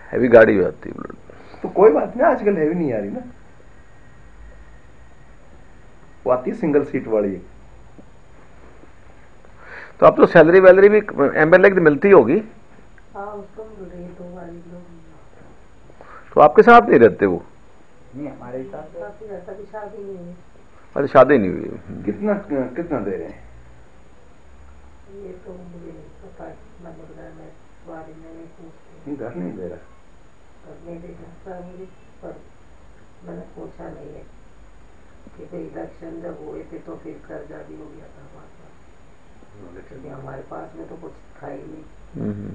Heavy गाड़ी आती है बुलेट। तो कोई बात नहीं, आजकल हैवी नहीं आ रही ना, वो आती है सिंगल सीट वाली। तो अब तो सैलरी वैलरी भी एमएलए की मिलती होगी। हाँ उसको मिल रही है 2 बार लोग। तो आपके साथ नहीं रहते वो? नहीं, हमारे साथ ऐसा भी शादी नहीं है। अरे शादी नहीं हुई। कितना कितना दे रहे हैं? ये तो मुझे नहीं पता, मतलब घर में बारे में नहीं पूछती। घर नहीं दे रहा? घर नहीं दे रहा मुझे, पर मैंने पूछा नहीं है कि कोई इलेक्शन जब हुए थे तो फिर कर्जा भी हो गया था हमारे पास, क्योंकि हमारे पास में तो कुछ था ही नहीं।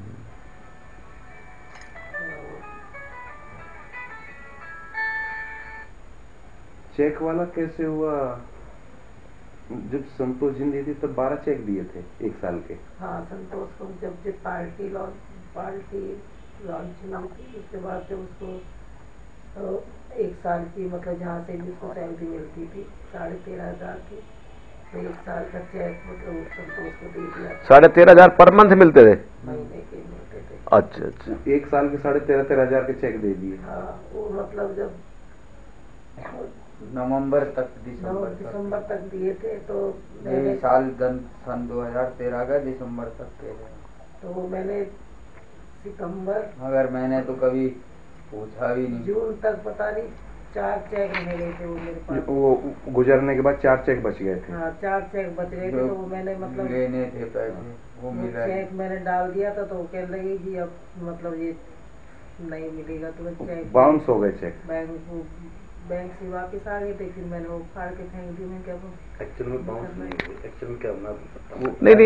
चेक वाला कैसे हुआ? जब संतोष जी दी थी तब 12 चेक दिए थे 1 साल के। हाँ संतोष को जब पार्टी लॉन्च हुई थी, उसके बाद से उसको 1 साल की, मतलब जहाँ से भी उसको सैलरी मिलती थी 13,500 की, तो 1 साल का चेक मतलब संतोष को दे दिया। 13,500 पर मंथ मिलते थे? महीने के मिलते थे। अच्छा। 1 साल के 13,500 के चेक दे दिए। हाँ वो मतलब जब नवंबर तक दिसंबर तक दिए थे, तो यही साल सन 2013 का दिसंबर तक के थे। तो वो मैंने सितंबर, मगर मैंने तो कभी पूछा भी नहीं। जून तक पता नहीं 4 चेक मिले थे वो मेरे पास। वो गुजरने के बाद 4 चेक बच गए थे। हाँ 4 चेक बच गए थे, तो वो मैंने मतलब लेने थे पैसे, वो मिला चेक मैंने डाल दिया था, तो वो कहने लगी कि अब मतलब ये नहीं मिलेगा तुम्हें चेक, बाउंस हो गए चेक। बैंक से वापस आ गए थे, फिर मैंने वो फाड़ के फेंक दी। मैं क्या एक्चुअल में बाउंस नहीं हुए, एक्चुअल में क्या होना। नहीं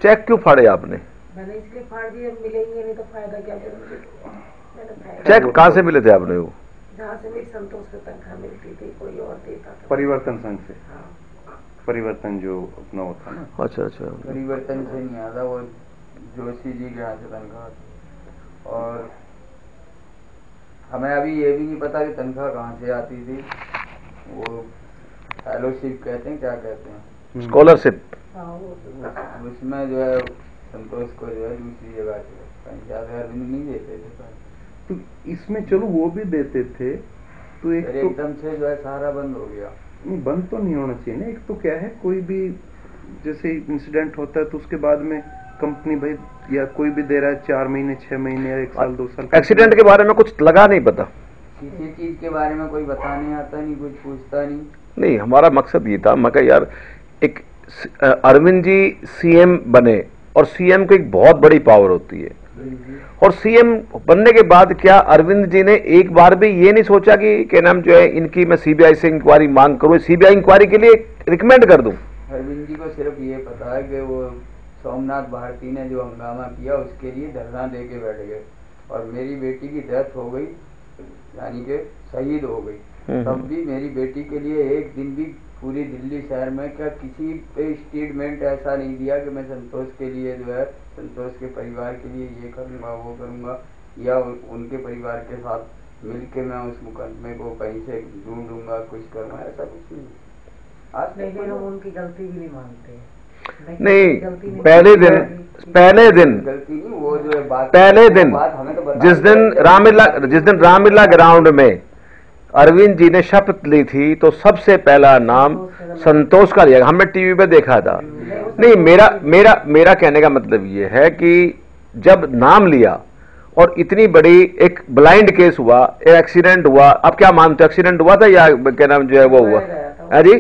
चेक क्यों फाड़े आपने? मैंने इसलिए फाड़ दिया, मुझे नहीं तो फायदा क्या मुझे। चेक कहाँ से मिले थे आपने? वो जहाँ से मेरी संतोष को तनख्वाह मिलती थी, कोई और देता था। परिवर्तन संघ से। हाँ। परिवर्तन जो अपना होता ना। अच्छा। परिवर्तन से नहीं आता, वो जोशी जी के यहाँ से तनख्वाह। और हमें अभी ये भी नहीं पता कि तनख्वाह कहाँ से आती थी। वो फेलोशिप कहते हैं, क्या कहते हैं, स्कॉलरशिप। उसमें जो है संतोष को जो है दूसरी जगह से कहीं ज्यादा नहीं देते थे। तो इसमें चलो वो भी देते थे, तो एक तो एकदम से जो है सारा बंद हो गया। नहीं, बंद तो नहीं होना चाहिए ना। एक तो क्या है, कोई भी जैसे इंसिडेंट होता है तो उसके बाद में कंपनी भाई या कोई भी दे रहा है 4 महीने 6 महीने या 1 साल 2 साल। एक्सीडेंट के बारे में कुछ लगा नहीं पता? किसी चीज के बारे में कोई बताने आता नहीं, कुछ पूछता नहीं। हमारा मकसद ये था, मैं कहा यार एक अरविंद जी सीएम बने, और सीएम को एक बहुत बड़ी पावर होती है, और सीएम बनने के बाद क्या अरविंद जी ने एक बार भी ये नहीं सोचा कि क्या नाम जो है इनकी मैं सीबीआई से इंक्वायरी मांग करूं, सीबीआई इंक्वायरी के लिए रिकमेंड कर दूं? अरविंद जी को सिर्फ ये पता है कि वो सोमनाथ भारती ने जो हंगामा किया उसके लिए धरना दे के बैठ गए, और मेरी बेटी की डेथ हो गई, यानी कि शहीद हो गई, तब भी मेरी बेटी के लिए एक दिन भी पूरी दिल्ली शहर में क्या किसी पे स्टेटमेंट ऐसा नहीं दिया कि मैं संतोष के लिए जो है, संतोष के परिवार के लिए ये करूंगा वो करूंगा, या उनके परिवार के साथ मिलके मैं उस मुकदमे को कहीं से ढूंढूंगा, कुछ करूंगा, ऐसा कुछ नहीं। आज नहीं, हम उनकी गलती भी नहीं मानते। नहीं, पहले दिन गलती नहीं, वो जो है बात, पहले दिन हमें तो जिस दिन रामलीला ग्राउंड में अरविंद जी ने शपथ ली थी, तो सबसे पहला नाम संतोष का लिया, हमने टीवी पे देखा था। नहीं, मेरा कहने का मतलब ये है कि जब नाम लिया और इतनी बड़ी एक ब्लाइंड केस हुआ, एक एक्सीडेंट हुआ, आप क्या मानते हो, एक्सीडेंट हुआ था या क्या नाम जो है वो हुआ? अरे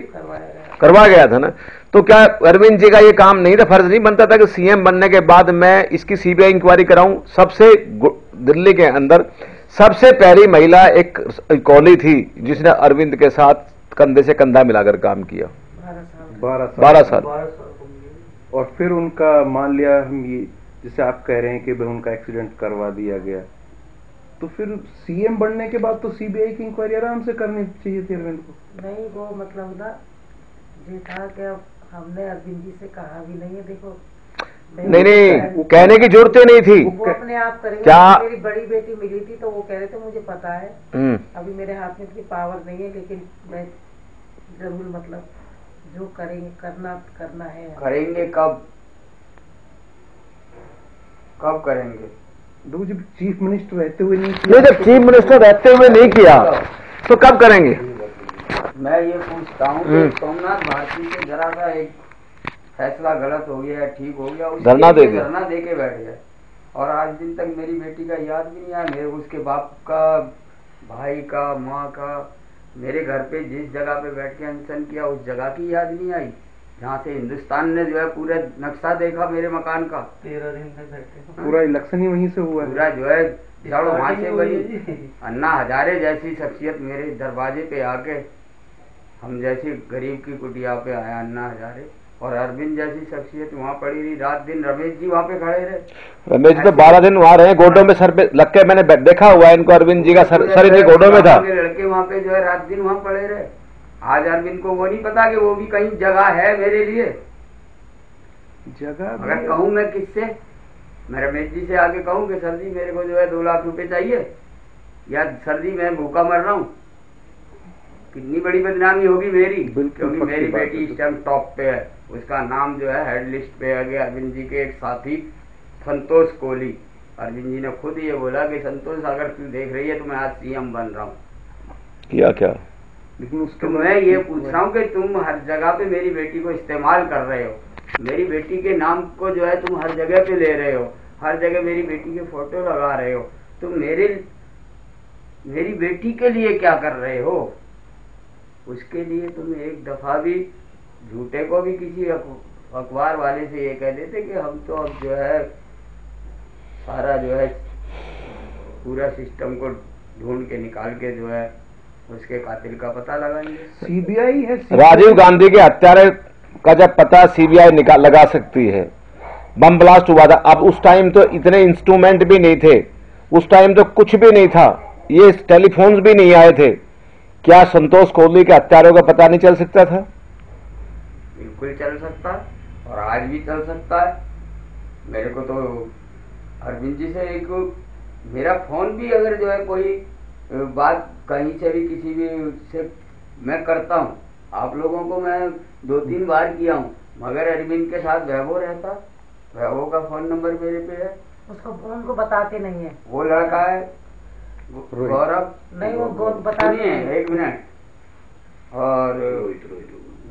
करवा गया था ना, तो क्या अरविंद जी का ये काम नहीं था, फर्ज नहीं बनता था कि सीएम बनने के बाद मैं इसकी सीबीआई इंक्वायरी कराऊं? सबसे दिल्ली के अंदर सबसे पहली महिला एक कॉली थी जिसने अरविंद के साथ कंधे से कंधा मिलाकर काम किया। 12 साल। और फिर उनका मान लिया हम ये जैसे आप कह रहे हैं कि भाई उनका एक्सीडेंट करवा दिया गया, तो फिर सीएम बनने के बाद तो सीबीआई की इंक्वायरी आराम से करनी चाहिए थी अरविंद को। नहीं, वो मतलब ना ये था कि अब हमने अरविंद जी से कहा भी नहीं है, देखो नहीं कहने की जरूरत नहीं थी, वो अपने आप करेंगे। क्या मेरी बड़ी बेटी मिली थी तो वो कह रहे थे मुझे पता है, अभी मेरे हाथ में इतनी पावर नहीं है, लेकिन मैं जरूर मतलब जो करेंगे करना है। करेंगे कब करेंगे? देखो जब चीफ मिनिस्टर रहते हुए नहीं नहीं, जब चीफ मिनिस्टर रहते हुए नहीं किया तो कब करेंगे? मैं ये पूछता हूँ कि सोमनाथ भारती से जरा सा एक फैसला गलत हो गया, ठीक हो गया, उसके धरना दे लिए दिया। धरना दे के बैठ गए, और आज दिन तक मेरी बेटी का याद भी नहीं आया, मेरे उसके बाप का, भाई का, माँ का, मेरे घर पे जिस जगह पे बैठ के अनशन किया उस जगह की याद नहीं आई, जहाँ से हिंदुस्तान ने जो है पूरा नक्शा देखा मेरे मकान का। 13 दिन तक बैठे, पूरा इलेक्शन ही वहीं से हुआ है। पूरा जो है जड़ वहां से बनी। अन्ना हजारे जैसी शख्सियत मेरे दरवाजे पे आके, हम जैसी गरीब की कुटिया पे आया अन्ना हजारे, और अरविंद जैसी शख्सियत वहाँ पड़ी रही रात दिन। रमेश जी वहाँ पे खड़े रहे, रमेश जी तो 12 दिन वहाँ रहे, गोडों में सर पे लग के मैंने देखा हुआ है इनको, अरविंद जी का सर इनके गोडों में था। लड़के वहाँ पे जो है रात दिन वहाँ पड़े रहे। आज अरविंद को वो नहीं पता कि वो भी कहीं जगह है मेरे लिए। जगह अगर कहूँ मैं किससे, मैं रमेश जी से आके कहूँ कि सर जी मेरे को जो है 2 लाख रुपए चाहिए, या सर जी मैं भूखा मर रहा हूँ, कितनी बड़ी बदनामी होगी मेरी, क्योंकि मेरी बेटी इस टाइम टॉप पे है, उसका नाम जो है हेड लिस्ट पे है। अरविंद जी के एक साथी संतोष कोहली, अरविंद जी ने खुद ये बोला कि संतोष अगर तू देख रही है तो मैं आज सीएम बन रहा हूँ। किया क्या? लेकिन उसके तो मैं ये पूछ रहा हूँ कि तुम हर जगह पे मेरी बेटी को इस्तेमाल कर रहे हो, मेरी बेटी के नाम को जो है तुम हर जगह पे ले रहे हो, हर जगह मेरी बेटी के फोटो लगा रहे हो, तुम मेरी बेटी के लिए क्या कर रहे हो? उसके लिए तुम एक दफा भी झूठे को भी किसी अखबार वाले से ये कह देते कि हम तो अब जो है सारा जो है पूरा सिस्टम को ढूंढ के निकाल के जो है उसके कातिल का पता लगाएंगे। सीबीआई है, राजीव गांधी के हत्यारे का जब पता सीबीआई निकाल लगा सकती है। बम ब्लास्ट हुआ था, अब उस टाइम तो इतने इंस्ट्रूमेंट भी नहीं थे, उस टाइम तो कुछ भी नहीं था, ये टेलीफोन्स भी नहीं आए थे। क्या संतोष कोहली के हत्यारों का पता नहीं चल सकता था? बिल्कुल चल सकता है, और आज भी चल सकता है। मेरे को तो अरविंद जी से एक मेरा फोन भी अगर जो है कोई बात कहीं से भी किसी भी से मैं करता हूँ, आप लोगों को मैं 2-3 बार किया हूँ, मगर अरविंद के साथ वैभव रहता, वैभव का फोन नंबर मेरे पे है, उसको उनको बताते नहीं है, वो लड़का है गौरव, नहीं वो बताते नहीं है। 1 मिनट, और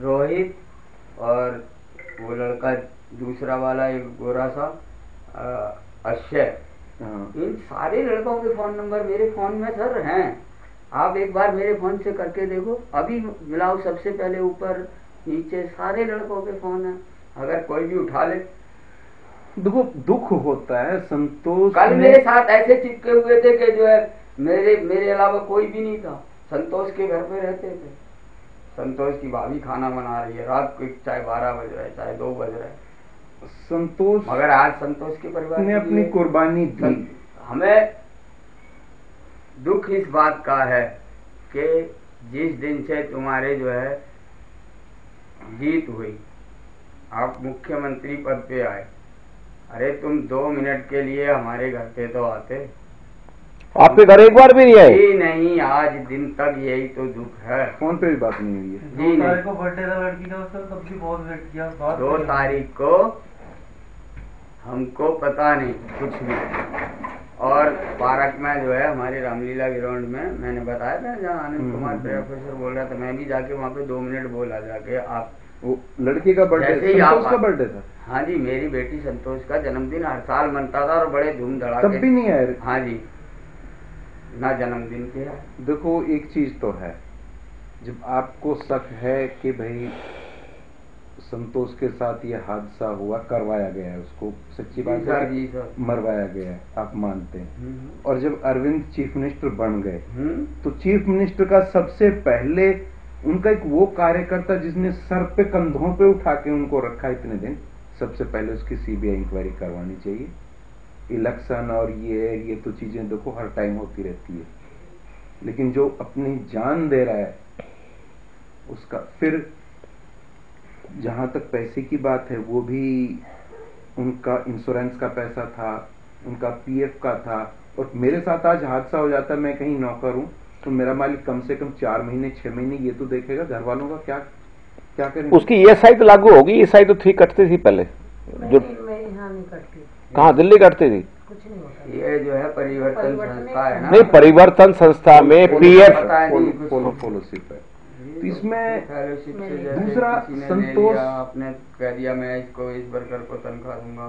रोहित, और वो लड़का दूसरा वाला एक गोरा सा अक्षय, इन सारे लड़कों के फोन नंबर मेरे फोन में सर हैं। आप एक बार मेरे फोन से करके देखो, अभी मिलाओ, सबसे पहले ऊपर नीचे सारे लड़कों के फोन हैं, अगर कोई भी उठा ले। देखो दुख होता है। संतोष कल मेरे साथ ऐसे चिपके हुए थे कि जो है मेरे अलावा कोई भी नहीं था, संतोष के घर पे रहते थे। संतोष की भाभी खाना बना रही है, रात को चाहे 12 बज रहा है चाहे 2 बज रहा है, संतोष मगर आज संतोष के परिवार ने अपनी कुर्बानी दी। हमें दुख इस बात का है कि जिस दिन से तुम्हारे जो है जीत हुई, आप मुख्यमंत्री पद पे आए, अरे तुम 2 मिनट के लिए हमारे घर पे तो आते। आपके घर एक बार भी नहीं आए? जी नहीं, आज दिन तक यही तो दुख है। फोन पे भी बात नहीं हुई है। 2 तारीख को बर्थडे था लड़की का, उसका तब भी बहुत वेट किया। 2 तारीख को हमको पता नहीं कुछ भी, और पार्क में जो है हमारे रामलीला ग्राउंड में मैंने बताया था, जहाँ आनंद कुमार प्रोफेसर बोल रहा था, मैं भी जाके वहाँ पे 2 मिनट बोला जाके। आप वो लड़की का बर्थडे, संतोष का बर्थडे था? हाँ जी, मेरी बेटी संतोष का जन्मदिन हर साल मनता था और बड़े धूम धड़ाके। तब भी नहीं आए? हाँ जी, ना जन्मदिन के है। देखो एक चीज तो है, जब आपको शक है कि भाई संतोष के साथ ये हादसा हुआ, करवाया गया है उसको, सच्ची बात है जी सर, मरवाया गया है, आप मानते हैं, और जब अरविंद चीफ मिनिस्टर बन गए तो चीफ मिनिस्टर का सबसे पहले उनका एक वो कार्यकर्ता जिसने सर पे कंधों पे उठा के उनको रखा इतने दिन, सबसे पहले उसकी सीबीआई इंक्वायरी करवानी चाहिए। इलेक्शन और ये तो चीजें देखो हर टाइम होती रहती है, लेकिन जो अपनी जान दे रहा है उसका, फिर जहां तक पैसे की बात है, वो भी उनका इंश्योरेंस का पैसा था, उनका पीएफ का था, और मेरे साथ आज हादसा हो जाता, मैं कहीं नौकर हूं तो मेरा मालिक कम से कम 4 महीने 6 महीने ये तो देखेगा घर वालों का क्या क्या करेंगे। उसकी ईएसआई तो लागू होगी, ईएसआई तो थी, कटती थी पहले जो मेरी यहाँ नहीं कटती। कहाँ दिल्ली कटती थी? कुछ नहीं होता। ये जो है परिवर्तन संस्था है ना, नहीं, परिवर्तन संस्था में पीएफ पता नहीं कुछ फॉलोशिप है। तो इसमें फेलोशिप से जैसे दूसरा किसी ने ले संतोष- लिया, आपने कह दिया मैं इसको इस वर्कर को तनख्वाह दूंगा,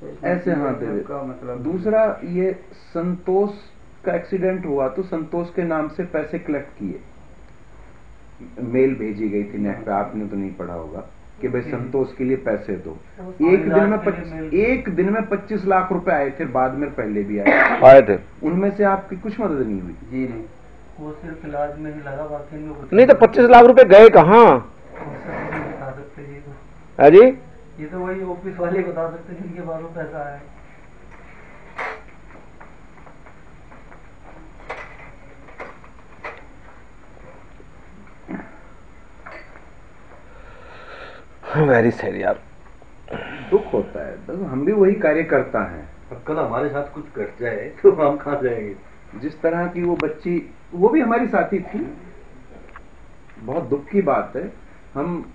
तो इसमें ऐसे हाँ PF दे का मतलब दूसरा ये संतोष का एक्सीडेंट हुआ तो संतोष के नाम से पैसे कलेक्ट किए, मेल भेजी गई थी नेट पे, आपने तो नहीं पढ़ा होगा कि भाई संतोष के लिए पैसे दो। एक दिन में 25 लाख रुपए आए थे, बाद में पहले भी आए थे। उनमें से आपकी कुछ मदद नहीं हुई? जी नहीं, वो सिर्फ इलाज में ही लगा, बाकी में कुछ नहीं तो 25 लाख रुपए गए कहाँ? उससे नहीं बता सकते जी। है जी? ये तो वही ऑफिस वाले बता सकते हैं जिनके पास वो पैसा है। वेरी सैड यार, दुख होता है। तो हम भी वही कार्य करता है। अब कल हमारे साथ कुछ घट जाए तो हम कहाँ जाएंगे? जिस तरह की वो बच्ची, वो भी हमारी साथी थी, बहुत दुख की बात है। हम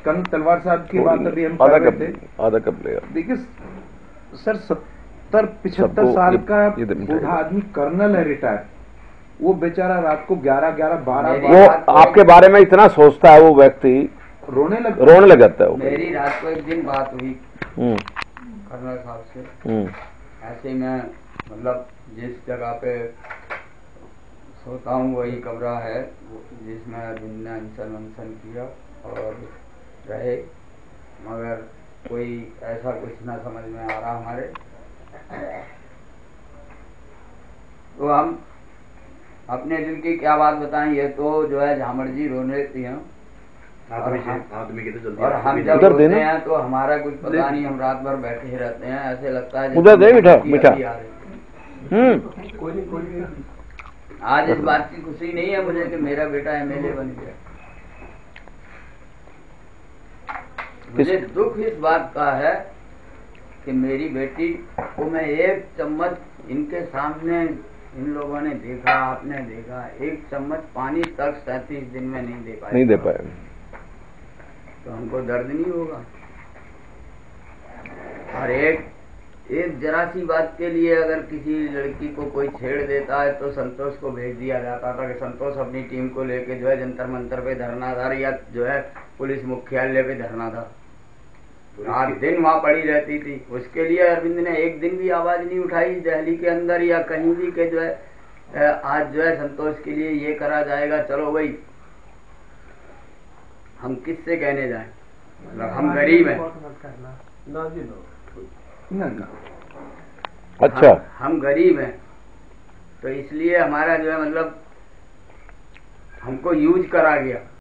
कर्नल तलवार साहब की बात अभी हम कर रहे थे। आधा कप लेगा। देखिए सर, 70-75 साल का बूढ़ा आदमी कर्नल है, रिटायर, वो बेचारा रात को 11-12 वो आपके बारे में इतना सोचता है, वो व्यक्ति रोने लग जाता है वो। मेरी रात को एक दिन बात हुई कर्नल साहब से, ऐसे मैं मतलब जिस जगह पे सोता हूँ वही कमरा है जिसमें अरविंद ने अनशन वनशन किया और रहे, मगर कोई ऐसा कुछ ना समझ में आ रहा हमारे, तो हम अपने दिल की क्या बात बताएं। ये तो जो है झामड़ जी रोने लेती हैं, आदमी के तो जल्दी और हम जब उधर रोते देना। हैं तो हमारा कुछ पता नहीं, हम रात भर बैठे ही रहते हैं, ऐसे लगता है उधर दे मीठा, जैसे मीठा। अभी आ रही। कोई नहीं आज इस बात की खुशी नहीं है मुझे कि मेरा बेटा एमएलए बन गया, मुझे दुख इस बात का है कि मेरी बेटी को मैं एक चम्मच इनके सामने, इन लोगों ने देखा, आपने देखा, एक चम्मच पानी तक 37 दिन में नहीं दे पाए, तो हमको दर्द नहीं होगा? और एक जरा सी बात के लिए अगर किसी लड़की को कोई छेड़ देता है तो संतोष को भेज दिया जाता था कि संतोष अपनी टीम को लेके जो है जंतर मंतर पे धरनादार या जो है पुलिस मुख्यालय पे धरना था, रात दिन वहाँ पड़ी रहती थी। उसके लिए अरविंद ने एक दिन भी आवाज नहीं उठाई दिल्ली के अंदर या कहीं भी के जो है आज जो है संतोष के लिए ये करा जाएगा। चलो भाई, हम किससे कहने जाएं, मतलब हम गरीब हैं ना। अच्छा, हम गरीब हैं, तो इसलिए हमारा जो है मतलब हमको यूज करा गया।